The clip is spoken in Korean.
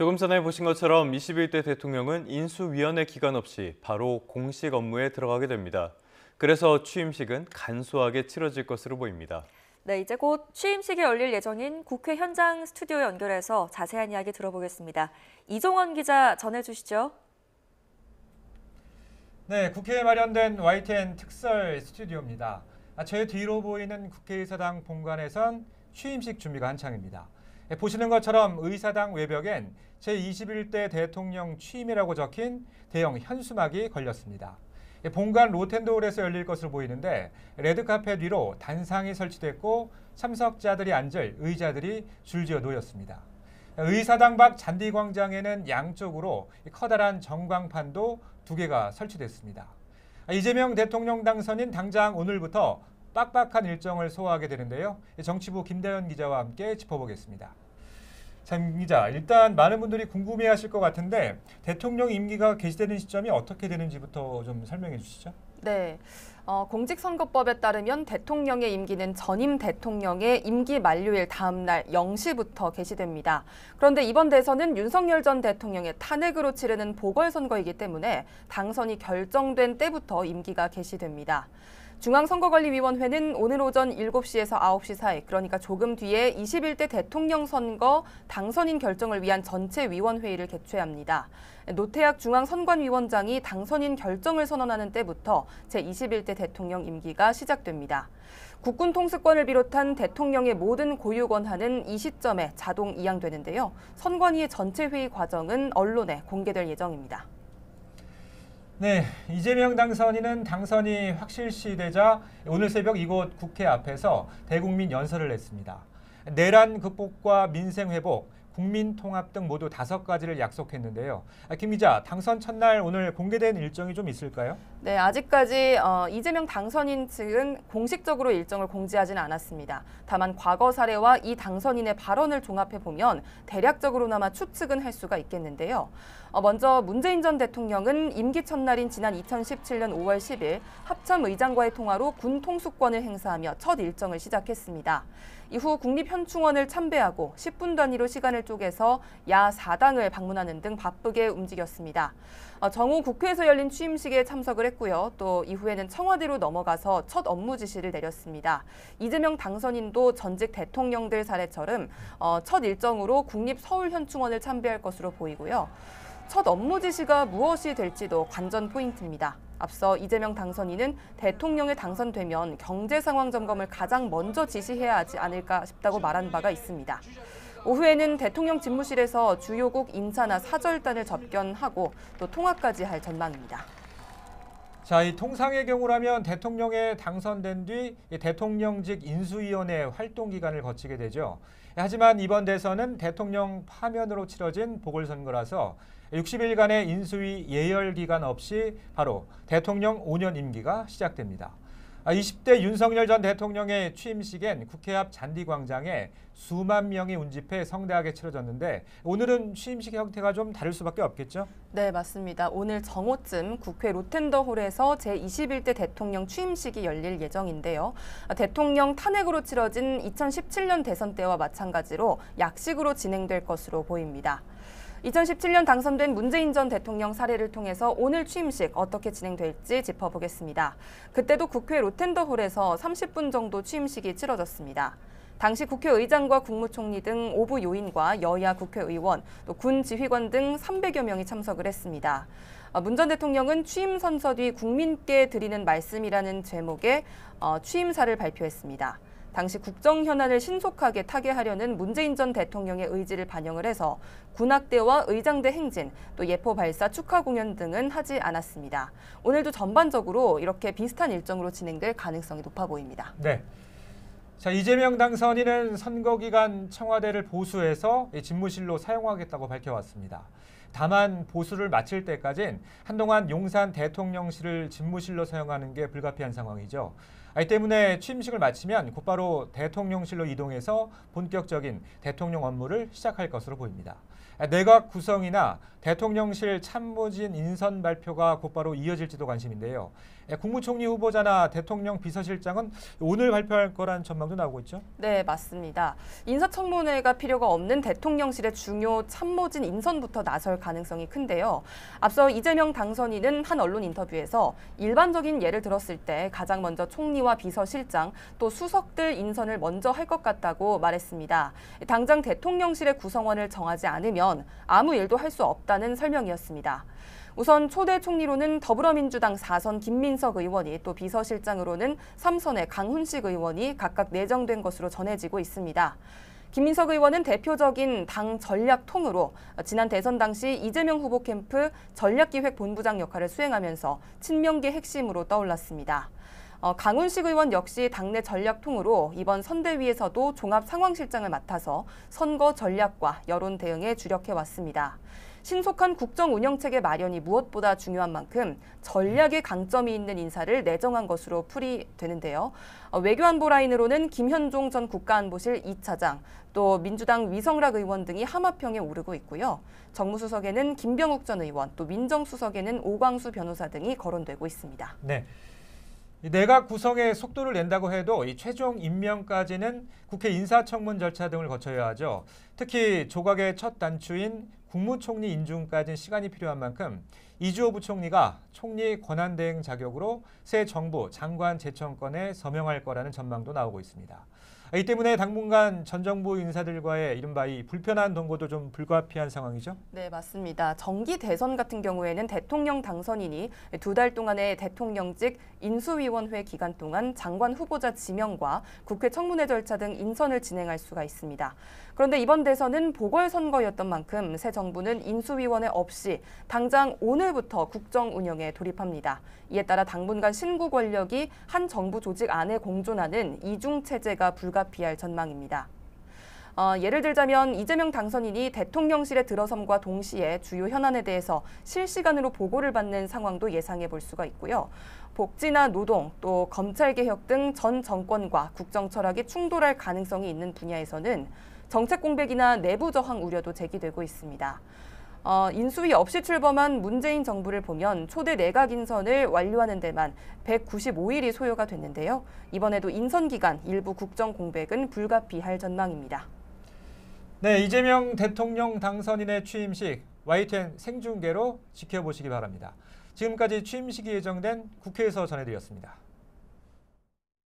조금 전에 보신 것처럼 21대 대통령은 인수위원회 기간 없이 바로 공식 업무에 들어가게 됩니다. 그래서 취임식은 간소하게 치러질 것으로 보입니다. 네, 이제 곧 취임식이 열릴 예정인 국회 현장 스튜디오 연결해서 자세한 이야기 들어보겠습니다. 이종원 기자 전해주시죠. 네, 국회에 마련된 YTN 특설 스튜디오입니다. 제 뒤로 보이는 국회의사당 본관에선 취임식 준비가 한창입니다. 보시는 것처럼 의사당 외벽엔 제21대 대통령 취임이라고 적힌 대형 현수막이 걸렸습니다. 본관 로텐도홀에서 열릴 것으로 보이는데 레드카펫 위로 단상이 설치됐고 참석자들이 앉을 의자들이 줄지어 놓였습니다. 의사당 밖 잔디광장에는 양쪽으로 커다란 전광판도 2개가 설치됐습니다. 이재명 대통령 당선인 당장 오늘부터 빡빡한 일정을 소화하게 되는데요. 정치부 김다연 기자와 함께 짚어보겠습니다. 장 기자, 일단 많은 분들이 궁금해하실 것 같은데 대통령 임기가 개시되는 시점이 어떻게 되는지부터 좀 설명해 주시죠. 네. 공직선거법에 따르면 대통령의 임기는 전임 대통령의 임기 만료일 다음 날 0시부터 개시됩니다. 그런데 이번 대선은 윤석열 전 대통령의 탄핵으로 치르는 보궐선거이기 때문에 당선이 결정된 때부터 임기가 개시됩니다. 중앙선거관리위원회는 오늘 오전 7시에서 9시 사이, 그러니까 조금 뒤에 21대 대통령 선거 당선인 결정을 위한 전체 위원회의를 개최합니다. 노태학 중앙선관위원장이 당선인 결정을 선언하는 때부터 제21대 대통령 임기가 시작됩니다. 국군 통수권을 비롯한 대통령의 모든 고유 권한은 이 시점에 자동 이양되는데요. 선관위의 전체 회의 과정은 언론에 공개될 예정입니다. 네, 이재명 당선인은 당선이 확실시되자 오늘 새벽 이곳 국회 앞에서 대국민 연설을 했습니다. 내란 극복과 민생 회복, 국민 통합 등 모두 5가지를 약속했는데요. 김 기자, 당선 첫날 오늘 공개된 일정이 좀 있을까요? 네, 아직까지 이재명 당선인 측은 공식적으로 일정을 공지하지는 않았습니다. 다만 과거 사례와 이 당선인의 발언을 종합해보면 대략적으로나마 추측은 할 수가 있겠는데요. 먼저 문재인 전 대통령은 임기 첫날인 지난 2017년 5월 10일 합참 의장과의 통화로 군 통수권을 행사하며 첫 일정을 시작했습니다. 이후 국립현충원을 참배하고 10분 단위로 시간을 쪼개서 야4당을 방문하는 등 바쁘게 움직였습니다. 정오 국회에서 열린 취임식에 참석을 했고요. 또 이후에는 청와대로 넘어가서 첫 업무 지시를 내렸습니다. 이재명 당선인도 전직 대통령들 사례처럼 첫 일정으로 국립서울현충원을 참배할 것으로 보이고요. 첫 업무 지시가 무엇이 될지도 관전 포인트입니다. 앞서 이재명 당선인은 대통령에 당선되면 경제 상황 점검을 가장 먼저 지시해야 하지 않을까 싶다고 말한 바가 있습니다. 오후에는 대통령 집무실에서 주요국 인사나 사절단을 접견하고 또 통화까지 할 전망입니다. 자, 이 통상의 경우라면 대통령에 당선된 뒤 대통령직 인수위원회 활동 기간을 거치게 되죠. 하지만 이번 대선은 대통령 파면으로 치러진 보궐선거라서 60일간의 인수위 예열 기간 없이 바로 대통령 5년 임기가 시작됩니다. 20대 윤석열 전 대통령의 취임식엔 국회 앞 잔디광장에 수만 명이 운집해 성대하게 치러졌는데 오늘은 취임식 형태가 좀 다를 수밖에 없겠죠? 네, 맞습니다. 오늘 정오쯤 국회 로텐더홀에서 제21대 대통령 취임식이 열릴 예정인데요. 대통령 탄핵으로 치러진 2017년 대선 때와 마찬가지로 약식으로 진행될 것으로 보입니다. 2017년 당선된 문재인 전 대통령 사례를 통해서 오늘 취임식 어떻게 진행될지 짚어보겠습니다. 그때도 국회 로텐더홀에서 30분 정도 취임식이 치러졌습니다. 당시 국회의장과 국무총리 등 5부 요인과 여야 국회의원, 또 군 지휘관 등 300여 명이 참석을 했습니다. 문 전 대통령은 취임 선서 뒤 국민께 드리는 말씀이라는 제목의 취임사를 발표했습니다. 당시 국정 현안을 신속하게 타개하려는 문재인 전 대통령의 의지를 반영을 해서 군악대와 의장대 행진, 또 예포 발사 축하 공연 등은 하지 않았습니다. 오늘도 전반적으로 이렇게 비슷한 일정으로 진행될 가능성이 높아 보입니다. 네. 자, 이재명 당선인은 선거 기간 청와대를 보수해서 집무실로 사용하겠다고 밝혀왔습니다. 다만 보수를 마칠 때까진 한동안 용산 대통령실을 집무실로 사용하는 게 불가피한 상황이죠. 이 때문에 취임식을 마치면 곧바로 대통령실로 이동해서 본격적인 대통령 업무를 시작할 것으로 보입니다. 내각 구성이나 대통령실 참모진 인선 발표가 곧바로 이어질지도 관심인데요. 국무총리 후보자나 대통령 비서실장은 오늘 발표할 거란 전망도 나오고 있죠? 네, 맞습니다. 인사청문회가 필요가 없는 대통령실의 중요 참모진 인선부터 나설 가능성이 큰데요. 앞서 이재명 당선인은 한 언론 인터뷰에서 일반적인 예를 들었을 때 가장 먼저 총리와 비서실장 또 수석들 인선을 먼저 할 것 같다고 말했습니다. 당장 대통령실의 구성원을 정하지 않으면 아무 일도 할 수 없다는 설명이었습니다. 우선 초대 총리로는 더불어민주당 4선 김민석 의원이 또 비서실장으로는 3선의 강훈식 의원이 각각 내정된 것으로 전해지고 있습니다. 김민석 의원은 대표적인 당 전략통으로 지난 대선 당시 이재명 후보 캠프 전략기획본부장 역할을 수행하면서 친명계 핵심으로 떠올랐습니다. 강훈식 의원 역시 당내 전략통으로 이번 선대위에서도 종합상황실장을 맡아서 선거 전략과 여론 대응에 주력해왔습니다. 신속한 국정 운영체계 마련이 무엇보다 중요한 만큼 전략의 강점이 있는 인사를 내정한 것으로 풀이되는데요. 외교안보 라인으로는 김현종 전 국가안보실 2차장, 또 민주당 위성락 의원 등이 하마평에 오르고 있고요. 정무수석에는 김병욱 전 의원, 또 민정수석에는 오광수 변호사 등이 거론되고 있습니다. 네. 내각 구성에 속도를 낸다고 해도 이 최종 임명까지는 국회 인사청문 절차 등을 거쳐야 하죠. 특히 조각의 첫 단추인 국무총리 인준까지는 시간이 필요한 만큼 이주호 부총리가 총리 권한대행 자격으로 새 정부 장관 제청권에 서명할 거라는 전망도 나오고 있습니다. 이 때문에 당분간 전 정부 인사들과의 이른바 이 불편한 동거도 좀 불가피한 상황이죠? 네, 맞습니다. 정기 대선 같은 경우에는 대통령 당선인이 2달 동안의 대통령직 인수위원회 기간 동안 장관 후보자 지명과 국회 청문회 절차 등 인선을 진행할 수가 있습니다. 그런데 이번 대선은 보궐선거였던 만큼 새 정부는 인수위원회 없이 당장 오늘부터 국정 운영에 돌입합니다. 이에 따라 당분간 신구 권력이 한 정부 조직 안에 공존하는 이중체제가 불가피할 전망입니다. 예를 들자면 이재명 당선인이 대통령실에 들어섬과 동시에 주요 현안에 대해서 실시간으로 보고를 받는 상황도 예상해 볼 수가 있고요. 복지나 노동, 또 검찰개혁 등 전 정권과 국정 철학이 충돌할 가능성이 있는 분야에서는 정책 공백이나 내부 저항 우려도 제기되고 있습니다. 인수위 없이 출범한 문재인 정부를 보면 초대 내각 인선을 완료하는 데만 195일이 소요가 됐는데요. 이번에도 인선 기간 일부 국정 공백은 불가피할 전망입니다. 네, 이재명 대통령 당선인의 취임식 YTN 생중계로 지켜보시기 바랍니다. 지금까지 취임식이 예정된 국회에서 전해드렸습니다.